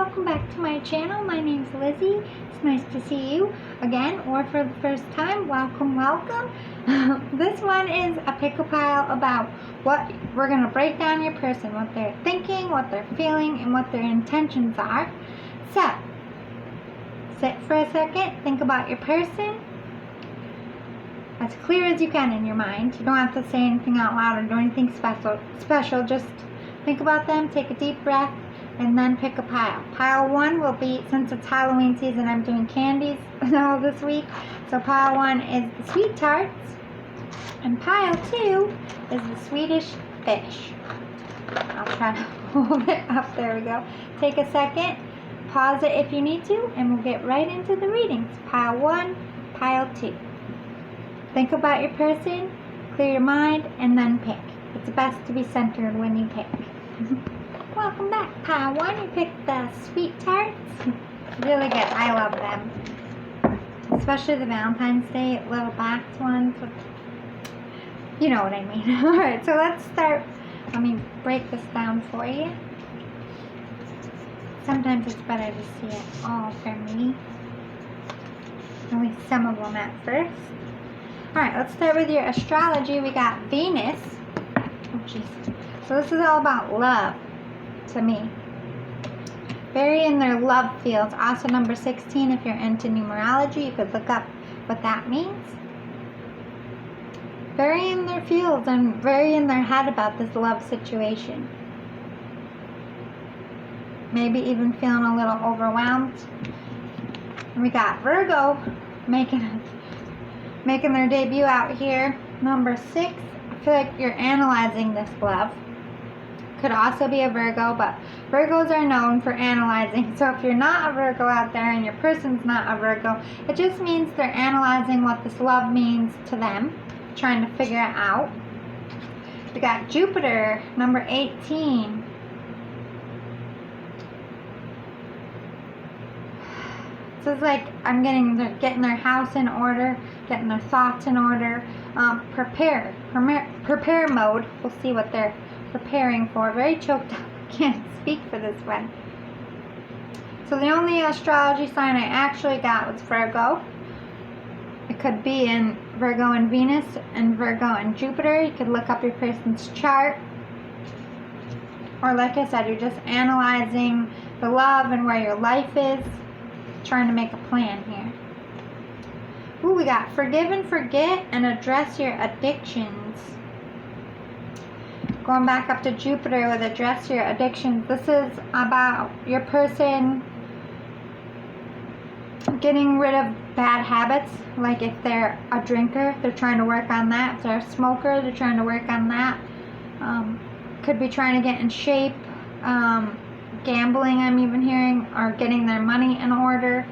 welcome back to my channel. My name's Lizzie. It's nice to see you again, or for the first time, welcome. This one is a pick a pile about what we're going to break down your person, what they're thinking, what they're feeling, and what their intentions are. So, sit for a second, think about your person as clear as you can in your mind. You don't have to say anything out loud or do anything special. Just think about them, take a deep breath, and then pick a pile. Pile 1 will be, since it's Halloween season, I'm doing candies all this week. So pile 1 is the sweet tarts, and pile 2 is the Swedish fish. I'll try to hold it up. There we go. Take a second, pause it if you need to, and we'll get right into the readings. Pile 1, pile 2. Think about your person, clear your mind, and then pick. It's best to be centered when you pick. Welcome back. Pile 1, you picked the sweet tarts. Really good. I love them. Especially the Valentine's Day little box ones. You know what I mean. Alright, so let's start. Let me break this down for you. Sometimes it's better to see it all for me. At least some of them at first. Alright, let's start with your astrology. We got Venus. Oh, jeez. So this is all about love to me. Very in their love fields. Also number 16, if you're into numerology, you could look up what that means. Very in their fields and very in their head about this love situation. Maybe even feeling a little overwhelmed. And we got Virgo making their debut out here. Number 6, I feel like you're analyzing this love. Could also be a Virgo, but Virgos are known for analyzing. So if you're not a Virgo out there and your person's not a Virgo, it just means they're analyzing what this love means to them, trying to figure it out. We got Jupiter, number 18. So it's like I'm getting their house in order, getting their thoughts in order. Prepare mode. We'll see what they're preparing for. Very choked up. Can't speak for this one. So the only astrology sign I actually got was Virgo. It could be in Virgo and Venus and Virgo and Jupiter. You could look up your person's chart. Or like I said, you're just analyzing the love and where your life is. Trying to make a plan here. Ooh, we got forgive and forget and address your addictions. Going back up to Jupiter with address your addictions. This is about your person getting rid of bad habits. Like if they're a drinker, they're trying to work on that. If they're a smoker, they're trying to work on that. Could be trying to get in shape. Gambling, I'm even hearing, or getting their money in order.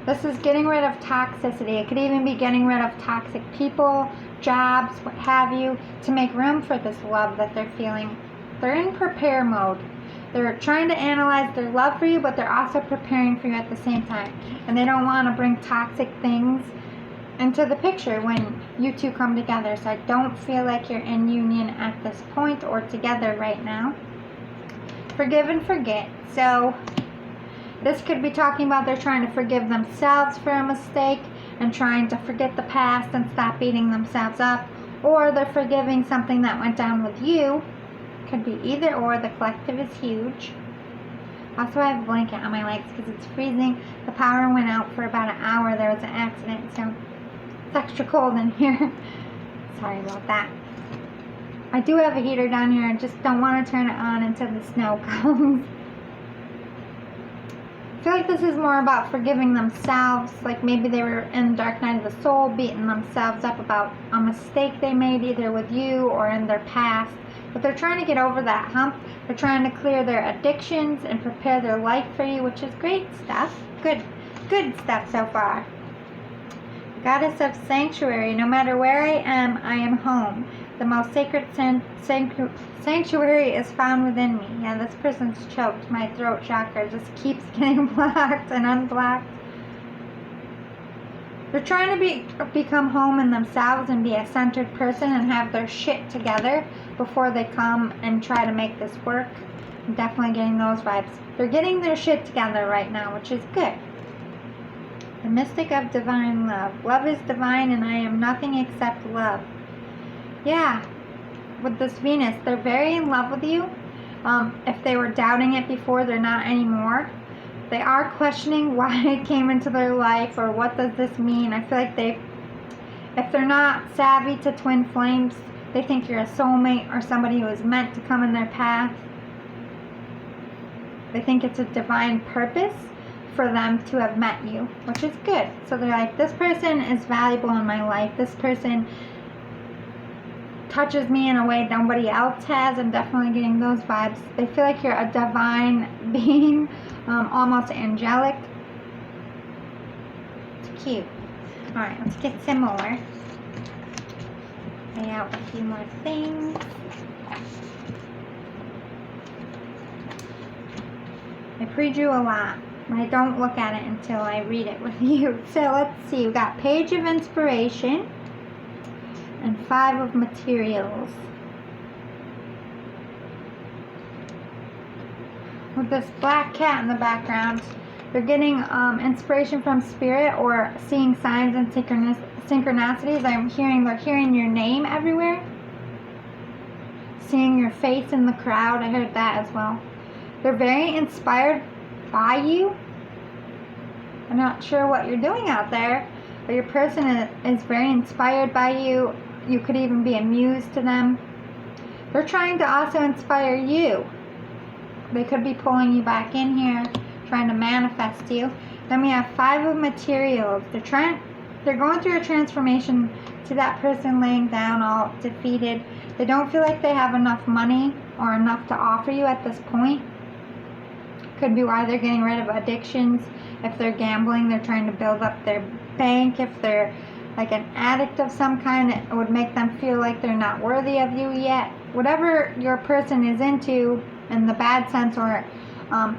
This is getting rid of toxicity. It could even be getting rid of toxic people, jobs, what have you, to make room for this love that they're feeling. They're in prepare mode. They're trying to analyze their love for you, but they're also preparing for you at the same time. And they don't want to bring toxic things into the picture when you two come together. So I don't feel like you're in union at this point or together right now. Forgive and forget. So this could be talking about they're trying to forgive themselves for a mistake and trying to forget the past and stop beating themselves up, or they're forgiving something that went down with you. Could be either or. The collective is huge. Also, I have a blanket on my legs because it's freezing. The power went out for about an hour. There was an accident, so it's extra cold in here. Sorry about that. I do have a heater down here. I just don't want to turn it on until the snow comes. I feel like this is more about forgiving themselves. Like maybe they were in the dark night of the soul, beating themselves up about a mistake they made either with you or in their past. But they're trying to get over that hump. They're trying to clear their addictions and prepare their life for you, which is great stuff. Good stuff so far. Goddess of Sanctuary. No matter where I am home. The most sacred sanctuary is found within me. Yeah, this person's choked. My throat chakra just keeps getting blocked and unblocked. They're trying to become home in themselves and be a centered person and have their shit together before they come and try to make this work. I'm definitely getting those vibes. They're getting their shit together right now, which is good. The mystic of divine love. Love is divine and I am nothing except love. Yeah, with this Venus, they're very in love with you. If they were doubting it before, they're not anymore. They are questioning why it came into their life or what does this mean. I feel like if they're not savvy to twin flames, they think you're a soulmate or somebody who is meant to come in their path. They think it's a divine purpose for them to have met you, which is good. So they're like, this person is valuable in my life. This person touches me in a way nobody else has. I'm definitely getting those vibes. They feel like you're a divine being, almost angelic. It's cute. Alright, let's get some more. Lay out a few more things. I pre-drew a lot. I don't look at it until I read it with you. So let's see. We got Page of Inspiration and 5 of Materials. With this black cat in the background, they're getting inspiration from spirit or seeing signs and synchronicities. They're hearing your name everywhere. Seeing your face in the crowd. I heard that as well. They're very inspired by you. I'm not sure what you're doing out there, but your person is very inspired by you. You could even be a muse to them. They're trying to also inspire you. They could be pulling you back in here, trying to manifest you. Then we have 5 of Materials. They're going through a transformation to that person laying down all defeated. They don't feel like they have enough money or enough to offer you at this point. Could be why they're getting rid of addictions. If they're gambling, they're trying to build up their bank. If they're like an addict of some kind, it would make them feel like they're not worthy of you yet. Whatever your person is into in the bad sense, or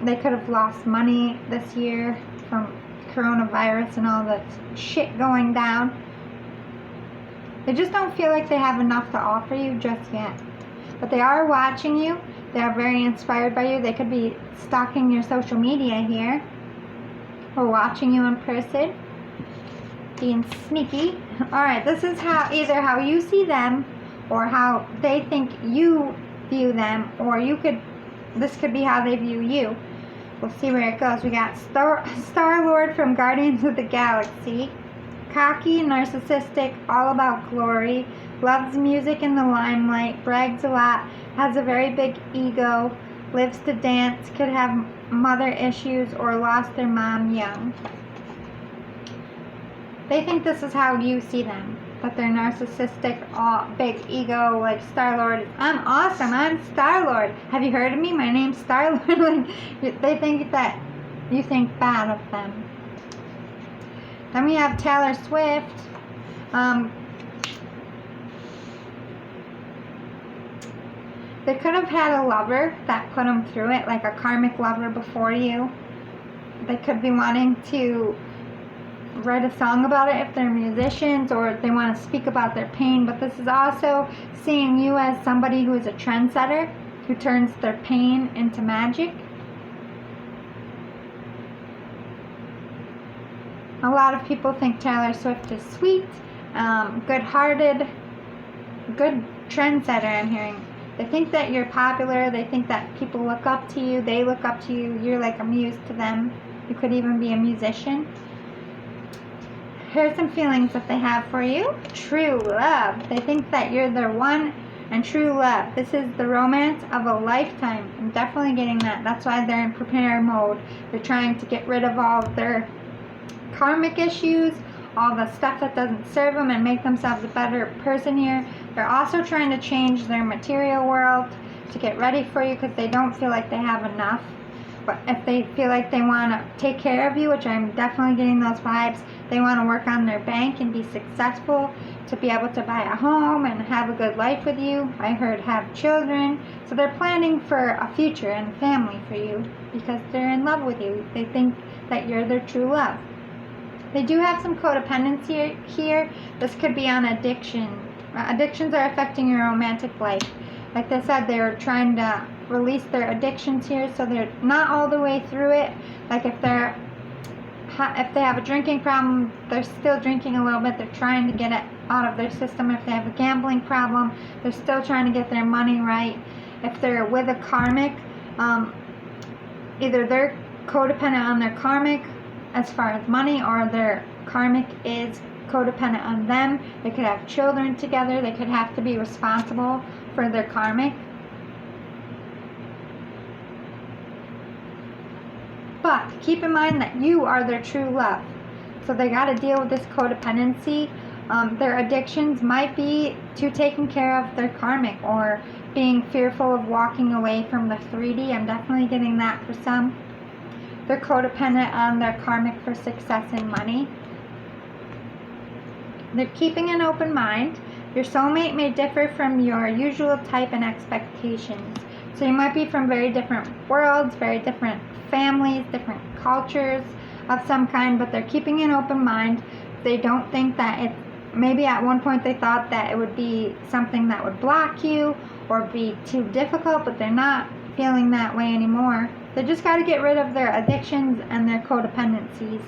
they could have lost money this year from coronavirus and all that shit going down. They just don't feel like they have enough to offer you just yet. But they are watching you. They are very inspired by you. They could be stalking your social media here, or watching you in person, being sneaky. Alright, this is either how you see them or how they think you view them, or this could be how they view you. We'll see where it goes. We got Star-Lord from Guardians of the Galaxy. Cocky, narcissistic, all about glory, loves music in the limelight, brags a lot, has a very big ego, lives to dance, could have mother issues or lost their mom young. They think this is how you see them, that they're narcissistic, all big ego, like Star-Lord. I'm awesome, I'm Star-Lord. Have you heard of me? My name's Star-Lord. They think that you think bad of them. Then we have Taylor Swift. They could have had a lover that put them through it, like a karmic lover before you. They could be wanting to write a song about it if they're musicians, or they want to speak about their pain. But this is also seeing you as somebody who is a trendsetter, who turns their pain into magic. A lot of people think Taylor Swift is sweet, good-hearted, good trendsetter, I'm hearing. They think that you're popular. They think that people look up to you. They look up to you. You're like a muse to them. You could even be a musician. Here's some feelings that they have for you. True love. They think that you're their one and true love. This is the romance of a lifetime. I'm definitely getting that. That's why they're in prepare mode. They're trying to get rid of all of their karmic issues, all the stuff that doesn't serve them, and make themselves a better person here. They're also trying to change their material world to get ready for you, because they don't feel like they have enough. But if they feel like they want to take care of you, which I'm definitely getting those vibes, they want to work on their bank and be successful to be able to buy a home and have a good life with you. I heard have children. So they're planning for a future and family for you because they're in love with you. They think that you're their true love. They do have some codependency here. This could be on addiction. Addictions are affecting your romantic life. Like they said, they're trying to release their addictions here, so they're not all the way through it. Like if they have a drinking problem, they're still drinking a little bit. They're trying to get it out of their system. If they have a gambling problem, they're still trying to get their money right. If they're with a karmic, either they're codependent on their karmic as far as money, or their karmic is codependent on them. They could have children together. They could have to be responsible for their karmic. But keep in mind that you are their true love. So they got to deal with this codependency. Their addictions might be to taking care of their karmic, or being fearful of walking away from the 3D. I'm definitely getting that for some. They're codependent on their karmic for success and money. They're keeping an open mind. Your soulmate may differ from your usual type and expectations. So you might be from very different worlds, very different families, different cultures of some kind, but they're keeping an open mind. They don't think that it's, maybe at one point they thought that it would be something that would block you or be too difficult, but they're not feeling that way anymore. They just got to get rid of their addictions and their codependencies,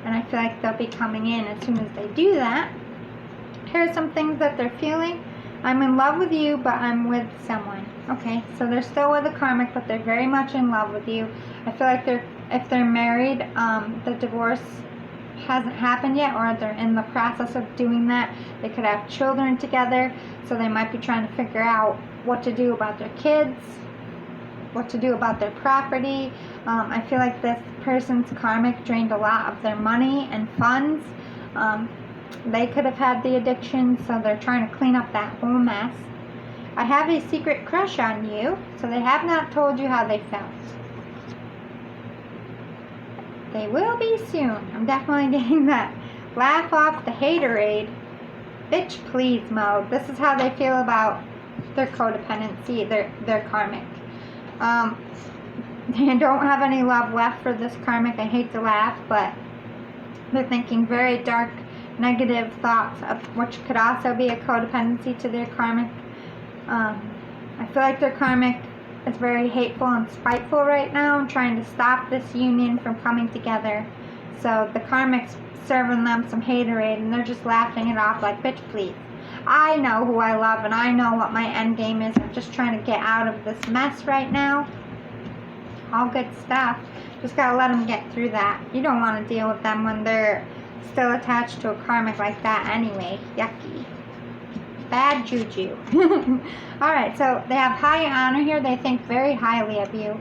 and I feel like they'll be coming in as soon as they do that. Here's some things that they're feeling. I'm in love with you, but I'm with someone. Okay, so they're still with a karmic, but they're very much in love with you. I feel like if they're married, the divorce hasn't happened yet, or they're in the process of doing that. They could have children together, so they might be trying to figure out what to do about their kids, what to do about their property. I feel like this person's karmic drained a lot of their money and funds. They could have had the addiction, so they're trying to clean up that whole mess. I have a secret crush on you, so they have not told you how they felt. They will be soon. I'm definitely getting that laugh off the haterade, bitch please mode. This is how they feel about their codependency, their karmic. They don't have any love left for this karmic. I hate to laugh, but they're thinking very dark, negative thoughts, of which could also be a codependency to their karmic. I feel like their karmic is very hateful and spiteful right now, and trying to stop this union from coming together. So the karmic's serving them some haterade, and they're just laughing it off like, bitch please. I know who I love, and I know what my end game is. I'm just trying to get out of this mess right now. All good stuff. Just gotta let them get through that. You don't want to deal with them when they're still attached to a karmic like that anyway. Yucky. Bad juju. Alright, so they have high honor here. They think very highly of you.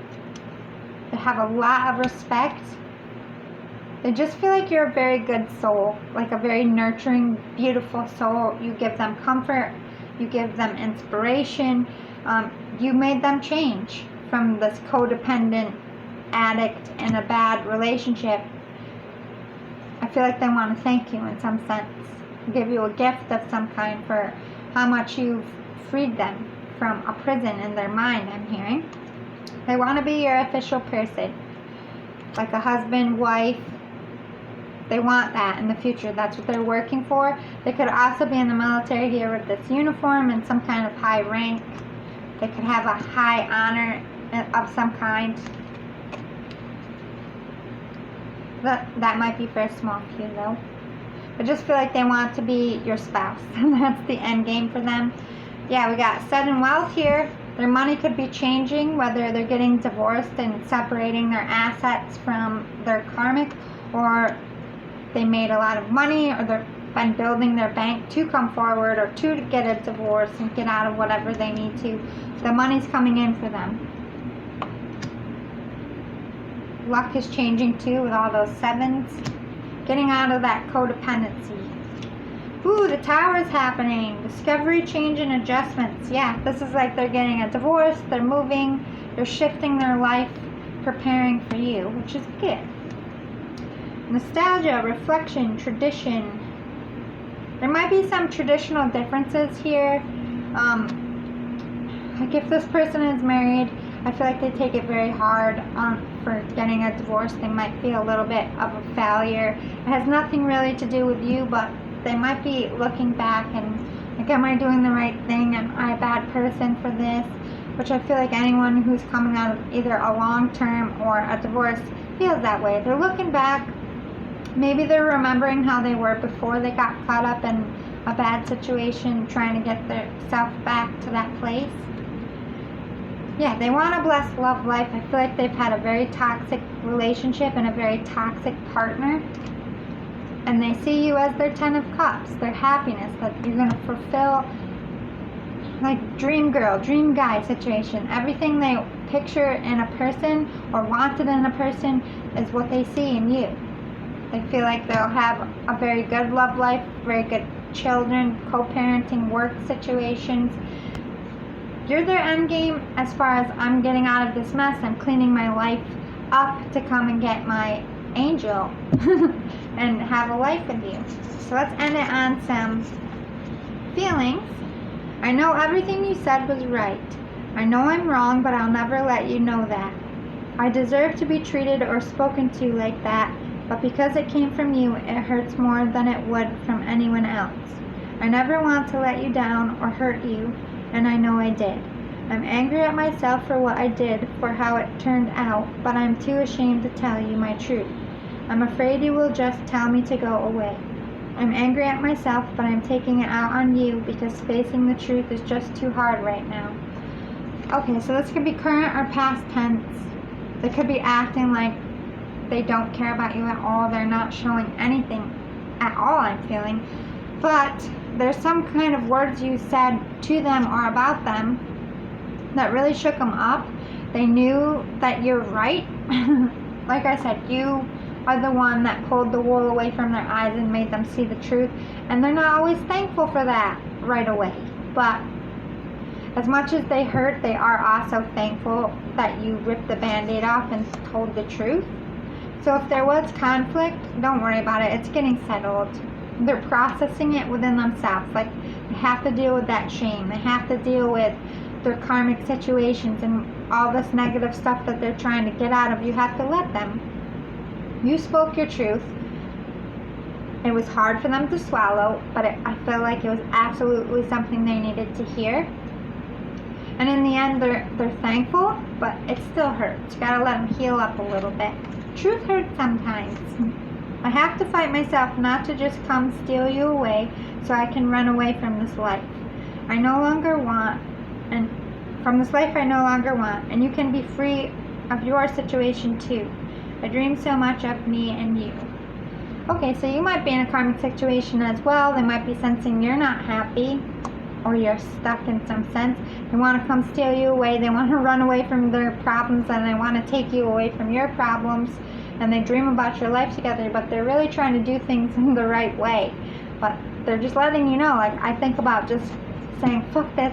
They have a lot of respect. They just feel like you're a very good soul, like a very nurturing, beautiful soul. You give them comfort. You give them inspiration. You made them change from this codependent addict in a bad relationship. I feel like they want to thank you in some sense. Give you a gift of some kind for how much you've freed them from a prison in their mind, I'm hearing. They want to be your official person, like a husband, wife. They want that in the future. That's what they're working for. They could also be in the military here with this uniform and some kind of high rank. They could have a high honor of some kind. That might be for a small few though. I just feel like they want to be your spouse, and that's the end game for them. Yeah, we got sudden wealth here. Their money could be changing, whether they're getting divorced and separating their assets from their karmic, or they made a lot of money, or they've been building their bank to come forward, or to get a divorce and get out of whatever they need to. The money's coming in for them. Luck is changing too with all those sevens. Getting out of that codependency. Ooh, the tower is happening. Discovery, change, and adjustments. Yeah, this is like they're getting a divorce, they're moving, they're shifting their life, preparing for you, which is good. Nostalgia, reflection, tradition. There might be some traditional differences here. Like if this person is married, I feel like they take it very hard for getting a divorce. They might feel a little bit of a failure. It has nothing really to do with you, but they might be looking back and like, am I doing the right thing? Am I a bad person for this? which I feel like anyone who's coming out of either a long-term or a divorce feels that way. They're looking back. Maybe they're remembering how they were before they got caught up in a bad situation, trying to get their self back to that place. Yeah, they want a blessed love life. I feel like they've had a very toxic relationship and a very toxic partner. And they see you as their 10 of cups, their happiness, that you're going to fulfill, like dream girl, dream guy situation. Everything they picture in a person or wanted in a person is what they see in you. They feel like they'll have a very good love life, very good children, co-parenting, work situations. You're their end game as far as I'm getting out of this mess. I'm cleaning my life up to come and get my angel and have a life with you. So let's end it on some feelings. I know everything you said was right. I know I'm wrong, but I'll never let you know that. I deserve to be treated or spoken to like that, but because it came from you, it hurts more than it would from anyone else. I never want to let you down or hurt you, and I know I did. I'm angry at myself for what I did, for how it turned out, but I'm too ashamed to tell you my truth. I'm afraid you will just tell me to go away. I'm angry at myself, but I'm taking it out on you because facing the truth is just too hard right now. Okay, so this could be current or past tense. They could be acting like they don't care about you at all. They're not showing anything at all, I'm feeling. But there's some kind of words you said to them or about them that really shook them up. They knew that you're right. Like I said, you are the one that pulled the wool away from their eyes and made them see the truth. And they're not always thankful for that right away. But as much as they hurt, they are also thankful that you ripped the Band-Aid off and told the truth. So if there was conflict, don't worry about it. It's getting settled. They're processing it within themselves. Like, they have to deal with that shame. They have to deal with their karmic situations and all this negative stuff that they're trying to get out of. You have to let them. You spoke your truth. It was hard for them to swallow, but I feel like it was absolutely something they needed to hear. And in the end, they're thankful, but it still hurts. You gotta let them heal up a little bit. Truth hurts sometimes. I have to fight myself not to just come steal you away so I can run away from this life. I no longer want, and from this life I no longer want, and you can be free of your situation too. I dream so much of me and you. Okay, so you might be in a karmic situation as well. They might be sensing you're not happy or you're stuck in some sense. They want to come steal you away. They want to run away from their problems and they want to take you away from your problems. And they dream about your life together, but they're really trying to do things in the right way. But they're just letting you know, like, I think about just saying, fuck this,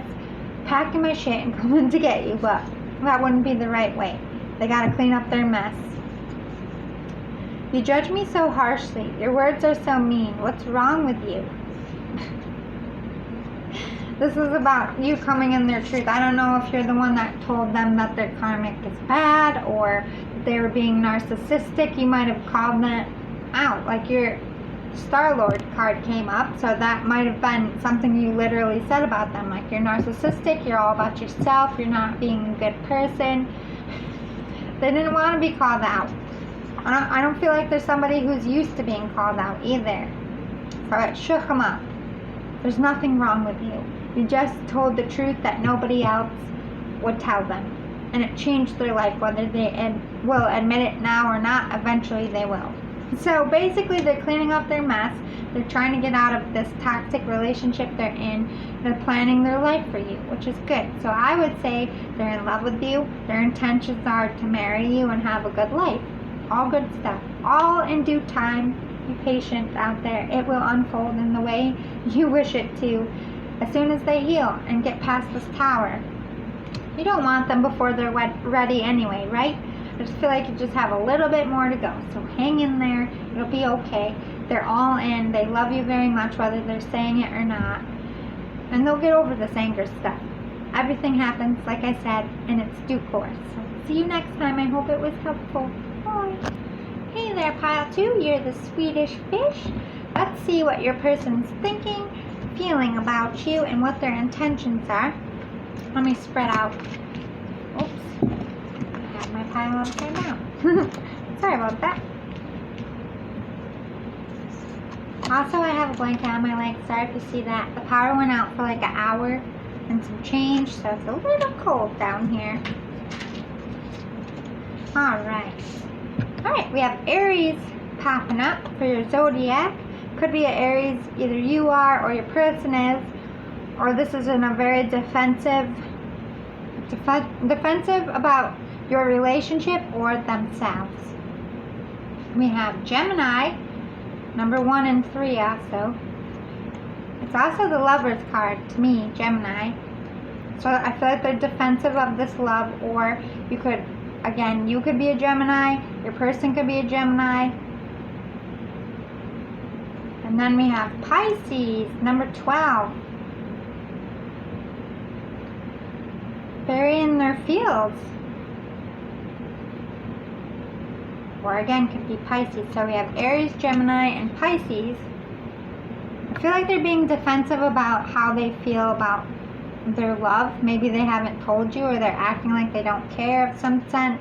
packing my shit and coming to get you, but that wouldn't be the right way. They gotta clean up their mess. You judge me so harshly. Your words are so mean. What's wrong with you? This is about you coming in their truth. I don't know if you're the one that told them that their karmic is bad or they were being narcissistic. You might have called that out. Like your Star-Lord card came up, so that might have been something you literally said about them. Like, you're narcissistic, you're all about yourself, you're not being a good person. They didn't want to be called out. I don't feel like there's somebody who's used to being called out either. So it shook them up. There's nothing wrong with you. You just told the truth that nobody else would tell them. And it changed their life. Whether they will admit it now or not, eventually they will. So basically they're cleaning up their mess. They're trying to get out of this toxic relationship they're in. They're planning their life for you, which is good. So I would say they're in love with you. Their intentions are to marry you and have a good life. All good stuff. All in due time. Be patient out there. It will unfold in the way you wish it to as soon as they heal and get past this tower. You don't want them before they're ready anyway, right? I just feel like you just have a little bit more to go. So hang in there. It'll be okay. They're all in. They love you very much, whether they're saying it or not. And they'll get over this anger stuff. Everything happens, like I said, in its due course. So see you next time. I hope it was helpful. Bye. Hey there, Pile 2. You're the Swedish fish. Let's see what your person's thinking, feeling about you, and what their intentions are. Let me spread out pile upside down. Sorry about that. Also, I have a blanket on my leg. Sorry if you see that. The power went out for like an hour and some change, so it's a little cold down here. Alright. Alright, we have Aries popping up for your zodiac. Could be an Aries, either you are or your person is, or this is in a very defensive about your relationship or themselves. We have Gemini, number 1 and 3 also. It's also the Lover's card to me, Gemini. So I feel like they're defensive of this love, or you could, again, you could be a Gemini, your person could be a Gemini. And then we have Pisces, number 12. Burying their fields. Or again, could be Pisces. So we have Aries, Gemini, and Pisces. I feel like they're being defensive about how they feel about their love. Maybe they haven't told you, or they're acting like they don't care in some sense.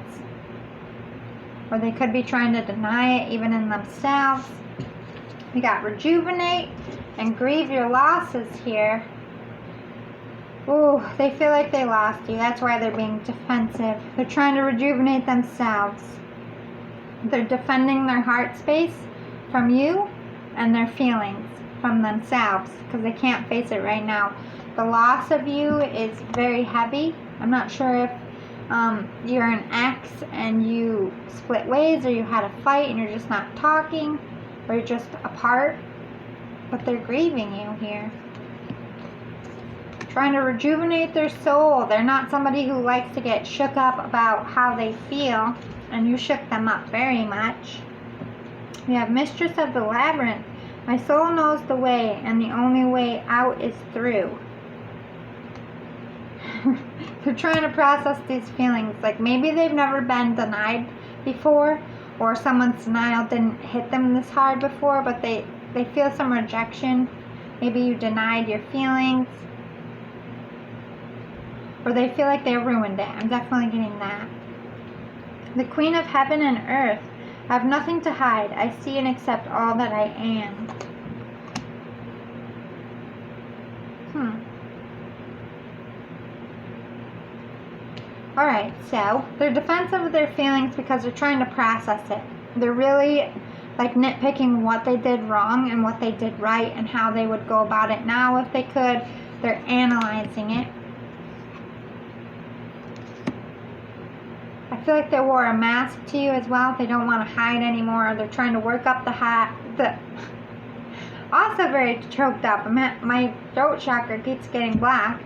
Or they could be trying to deny it even in themselves. We got rejuvenate and grieve your losses here. Ooh, they feel like they lost you. That's why they're being defensive. They're trying to rejuvenate themselves. They're defending their heart space from you and their feelings from themselves because they can't face it right now. The loss of you is very heavy. I'm not sure if you're an ex and you split ways, or you had a fight and you're just not talking, or you're just apart, but they're grieving you here. Trying to rejuvenate their soul. They're not somebody who likes to get shook up about how they feel, and you shook them up very much. We have Mistress of the Labyrinth. My soul knows the way, and the only way out is through. They're trying to process these feelings. Like maybe they've never been denied before, or someone's denial didn't hit them this hard before, but they feel some rejection. Maybe you denied your feelings, or they feel like they ruined it. I'm definitely getting that. The Queen of Heaven and Earth. I have nothing to hide. I see and accept all that I am. Alright, so they're defensive of their feelings because they're trying to process it. They're really like nitpicking what they did wrong and what they did right and how they would go about it now if they could. They're analyzing it. I feel like they wore a mask to you as well. They don't want to hide anymore. They're trying to work up also very choked up. My throat chakra keeps getting blocked.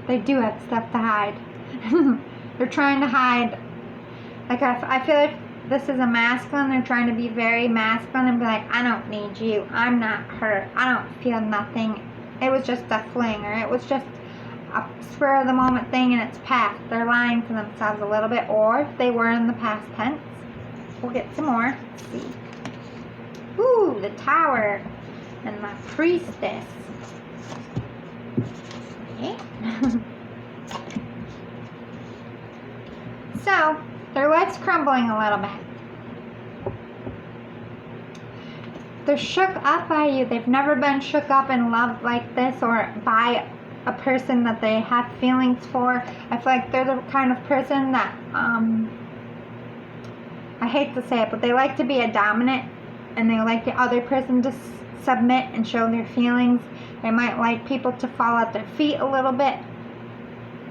They do have stuff to hide. They're trying to hide. Like I feel like this is a masculine. They're trying to be very masculine and be like, I don't need you. I'm not hurt. I don't feel nothing. It was just a fling, or it was just a spur of the moment thing and it's past. They're lying to themselves a little bit, or they were in the past tense. We'll get some more. Let's see. Ooh, the Tower and the Priestess. Okay. So, their life's crumbling a little bit. They're shook up by you. They've never been shook up in love like this, or by a person that they have feelings for. I feel like they're the kind of person that, I hate to say it, but they like to be a dominant, and they like the other person to submit and show their feelings. They might like people to fall at their feet a little bit,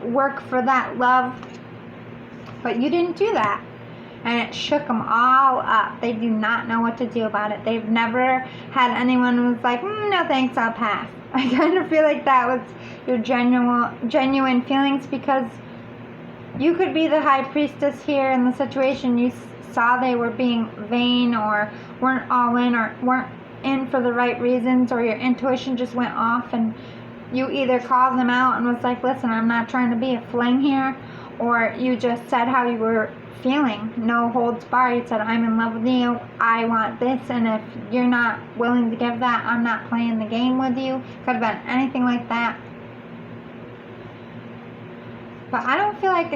work for that love, but you didn't do that, and it shook them all up. They do not know what to do about it. They've never had anyone who was like, no thanks, I'll pass. I kind of feel like that was your genuine feelings, because you could be the High Priestess here in the situation. You saw they were being vain, or weren't all in, or weren't in for the right reasons, or your intuition just went off and you either called them out and was like, listen, I'm not trying to be a fling here, or you just said how you were feeling, no holds barred. You said, I'm in love with you, I want this, and if you're not willing to give that, I'm not playing the game with you. Could have been anything like that. But I don't feel like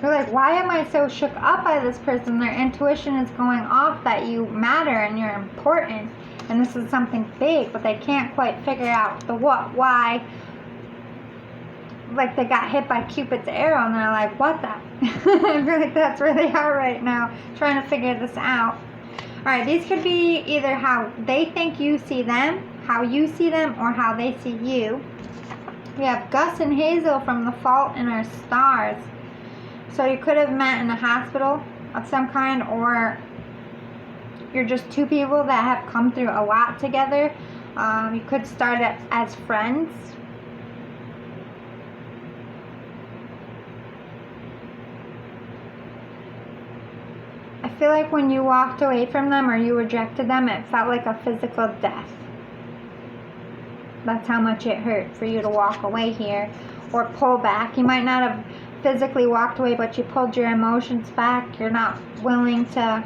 They're like, why am I so shook up by this person? Their intuition is going off that you matter and you're important. And this is something big, but they can't quite figure out the what, why. Like they got hit by Cupid's arrow and they're like, what the? I feel like that's where they are right now, trying to figure this out. Alright, these could be either how they think you see them, how you see them, or how they see you. We have Gus and Hazel from The Fault in Our Stars. So you could have met in a hospital of some kind, or you're just two people that have come through a lot together. You could start it as friends. I feel like when you walked away from them or you rejected them, it felt like a physical death. That's how much it hurt for you to walk away here or pull back. You might not have physically walked away, but you pulled your emotions back. You're not willing to...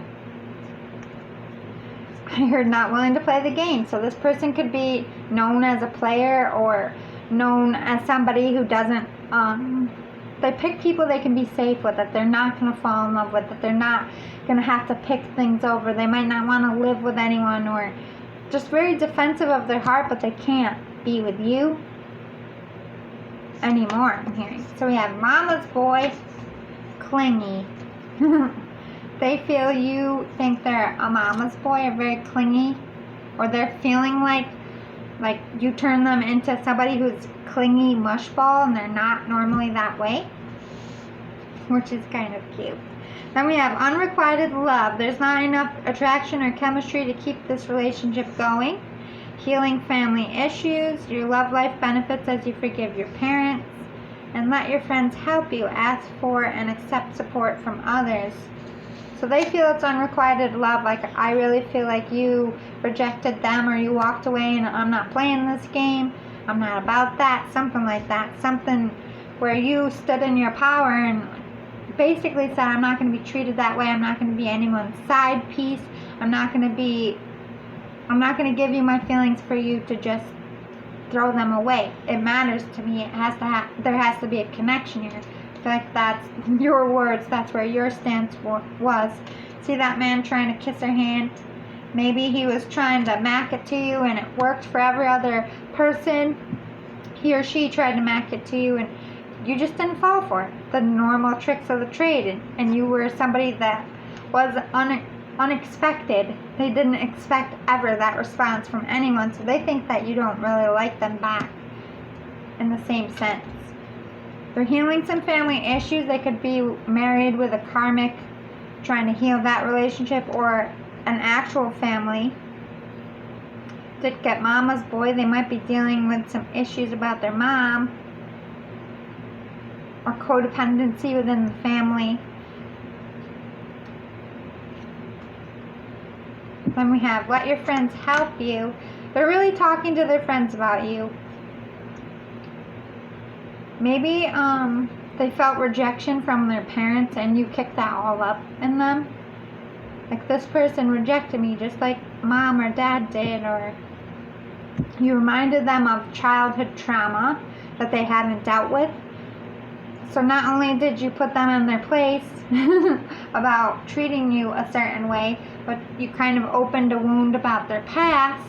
You're not willing to play the game. So this person could be known as a player or known as somebody who doesn't... they pick people they can be safe with, that they're not going to fall in love with, that they're not going to have to pick things over. They might not want to live with anyone, or just very defensive of their heart, but they can't be with you anymore, I'm hearing. So we have Mama's Boy, clingy. They feel you think they're a mama's boy, or very clingy, or they're feeling like you turn them into somebody who's clingy mushball, and they're not normally that way, which is kind of cute. Then we have unrequited love. There's not enough attraction or chemistry to keep this relationship going. Healing family issues. Your love life benefits as you forgive your parents. And let your friends help you. Ask for and accept support from others. So they feel it's unrequited love. Like, I really feel like you rejected them, or you walked away and I'm not playing this game. I'm not about that. Something like that. Something where you stood in your power and basically said, I'm not going to be treated that way. I'm not going to be anyone's side piece. I'm not going to give you my feelings for you to just throw them away. It matters to me. There has to be a connection here. I feel like that's your words. That's where your stance was. See that man trying to kiss her hand? Maybe he was trying to mack it to you and it worked for every other person. He or she tried to mack it to you and you just didn't fall for it. The normal tricks of the trade. And you were somebody that was unexpected. They didn't expect ever that response from anyone. So they think that you don't really like them back in the same sense. They're healing some family issues. They could be married with a karmic, trying to heal that relationship, or an actual family. Did get Mama's Boy. They might be dealing with some issues about their mom, or codependency within the family. Then we have let your friends help you. They're really talking to their friends about you. Maybe they felt rejection from their parents and you kicked that all up in them. Like, this person rejected me just like mom or dad did, or you reminded them of childhood trauma that they haven't dealt with. So not only did you put them in their place about treating you a certain way, but you kind of opened a wound about their past.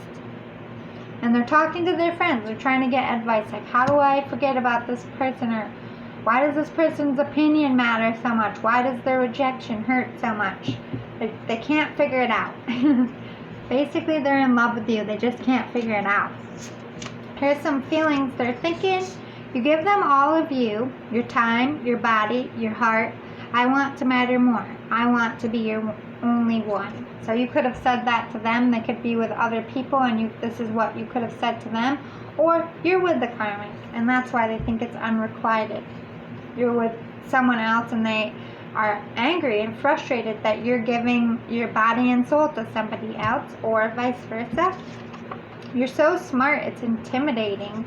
And they're talking to their friends. They're trying to get advice. Like, how do I forget about this person? Or why does this person's opinion matter so much? Why does their rejection hurt so much? They can't figure it out. Basically, they're in love with you. They just can't figure it out. Here's some feelings they're thinking. You give them all of you, your time, your body, your heart. I want to matter more. I want to be your only one. So you could have said that to them. They could be with other people, and this is what you could have said to them. Or you're with the karmic, and that's why they think it's unrequited. You're with someone else, and they are angry and frustrated that you're giving your body and soul to somebody else, or vice versa. You're so smart, it's intimidating.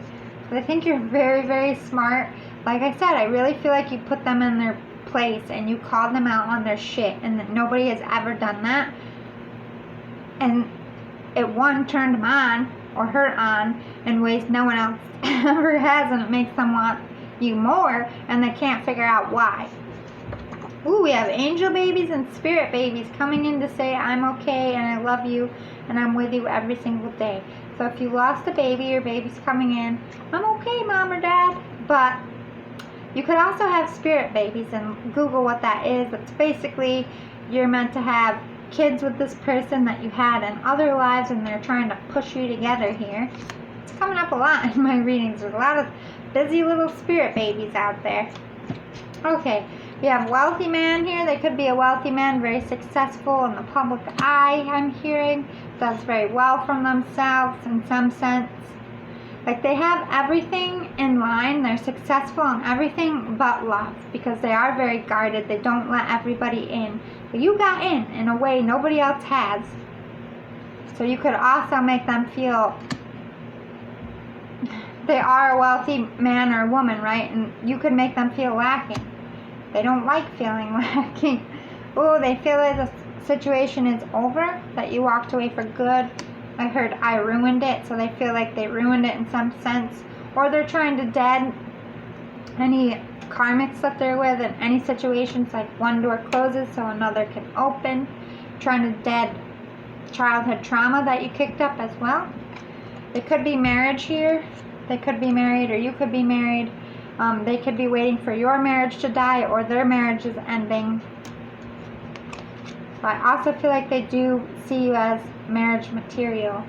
I think you're very, very smart. Like I said, I really feel like you put them in their place and you called them out on their shit, and that nobody has ever done that. And it turned them on or her on in ways no one else ever has, and it makes them want you more, and they can't figure out why. Ooh, we have angel babies and spirit babies coming in to say, I'm okay and I love you and I'm with you every single day. So if you lost a baby, your baby's coming in, I'm okay, Mom or Dad. But you could also have spirit babies, and Google what that is. It's basically you're meant to have kids with this person that you had in other lives, and they're trying to push you together here. It's coming up a lot in my readings. There's a lot of busy little spirit babies out there. Okay, we have wealthy man here. They could be a wealthy man, very successful in the public eye, I'm hearing. Does very well from themselves in some sense. Like they have everything in line. They're successful in everything but love, because they are very guarded. They don't let everybody in. But you got in a way nobody else has. So you could also make them feel they are a wealthy man or woman, right? And you could make them feel lacking. They don't like feeling lacking. Oh, they feel like the situation is over, that you walked away for good. I heard I ruined it, so they feel like they ruined it in some sense. Or they're trying to dead any karmics that they're with in any situations, like one door closes so another can open. Trying to dead childhood trauma that you kicked up as well. It could be marriage here. They could be married, or you could be married. They could be waiting for your marriage to die, or their marriage is ending. But I also feel like they do see you as marriage material.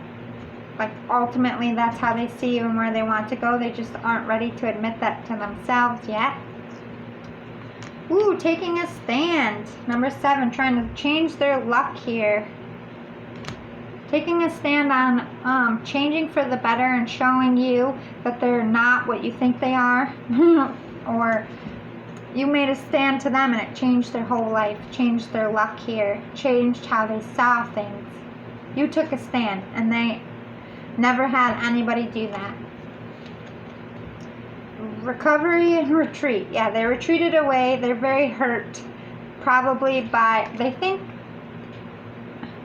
Like ultimately that's how they see you and where they want to go. They just aren't ready to admit that to themselves yet. Ooh, taking a stand. Number 7, trying to change their luck here. Taking a stand on changing for the better and showing you that they're not what you think they are. Or you made a stand to them and it changed their whole life, changed their luck here, changed how they saw things. You took a stand, and they never had anybody do that. Recovery and retreat. Yeah, they retreated away. They're very hurt, probably by,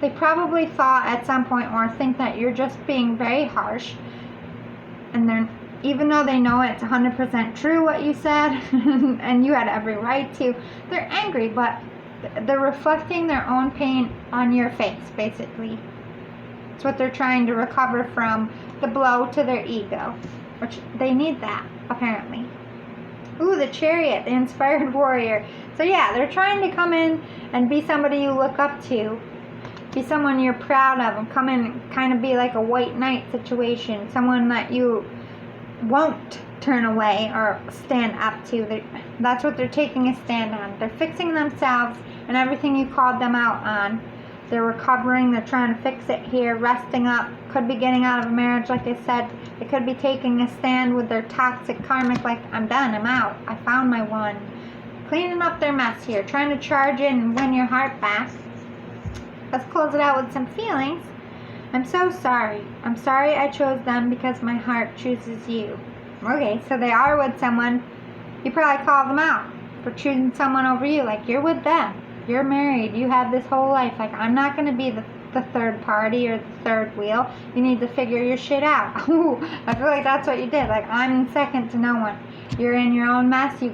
they probably thought at some point or think that you're just being very harsh, and they're, even though they know it's 100% true what you said, and you had every right to, they're angry, but they're reflecting their own pain on your face, basically. It's what they're trying to recover from, the blow to their ego, which they need that, apparently. Ooh, the Chariot, the inspired warrior. So yeah, they're trying to come in and be somebody you look up to, be someone you're proud of, and come in and kind of be like a white knight situation, someone that you won't turn away or stand up to. That's what they're taking a stand on. They're fixing themselves and everything you called them out on. They're recovering. They're trying to fix it here, resting up. Could be getting out of a marriage, like I said. They could be taking a stand with their toxic karmic, like, I'm done, I'm out, I found my one. Cleaning up their mess here, trying to charge in and win your heart back. Let's close it out with some feelings. I'm so sorry. I'm sorry I chose them because my heart chooses you. Okay, so they are with someone. You probably called them out for choosing someone over you. Like, you're with them. You're married. You have this whole life. Like, I'm not going to be the third party or the third wheel. You need to figure your shit out. Ooh, I feel like that's what you did. Like, I'm second to no one. You're in your own mess. You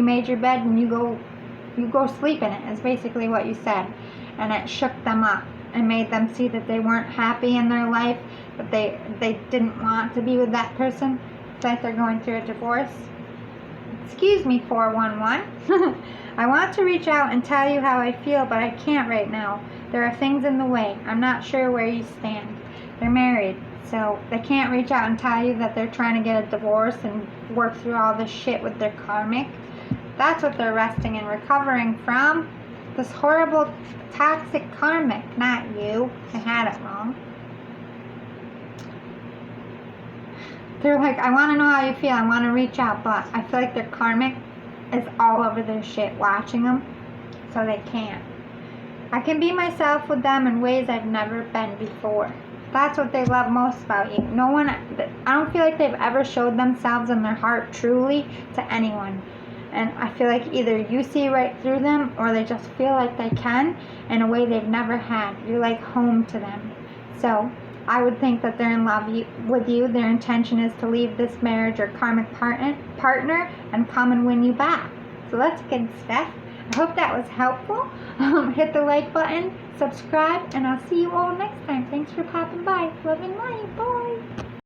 made your bed and you go sleep in it, is basically what you said. And it shook them up and made them see that they weren't happy in their life, that they didn't want to be with that person. It's like they're going through a divorce. Excuse me, 411. I want to reach out and tell you how I feel, but I can't right now. There are things in the way. I'm not sure where you stand. They're married, so they can't reach out and tell you that they're trying to get a divorce and work through all this shit with their karmic. That's what they're resting and recovering from. This horrible toxic karmic, not you. I had it wrong. They're like, I want to know how you feel. I want to reach out, but I feel like their karmic is all over their shit watching them, so they can't. I can be myself with them in ways I've never been before. That's what they love most about you. No one, I don't feel like they've ever showed themselves in their heart truly to anyone. And I feel like either you see right through them, or they just feel like they can in a way they've never had. You're like home to them. So I would think that they're in love with you. Their intention is to leave this marriage or karmic partner and come and win you back. So that's good stuff. I hope that was helpful. Hit the like button, subscribe, and I'll see you all next time. Thanks for popping by. Love and light. Bye.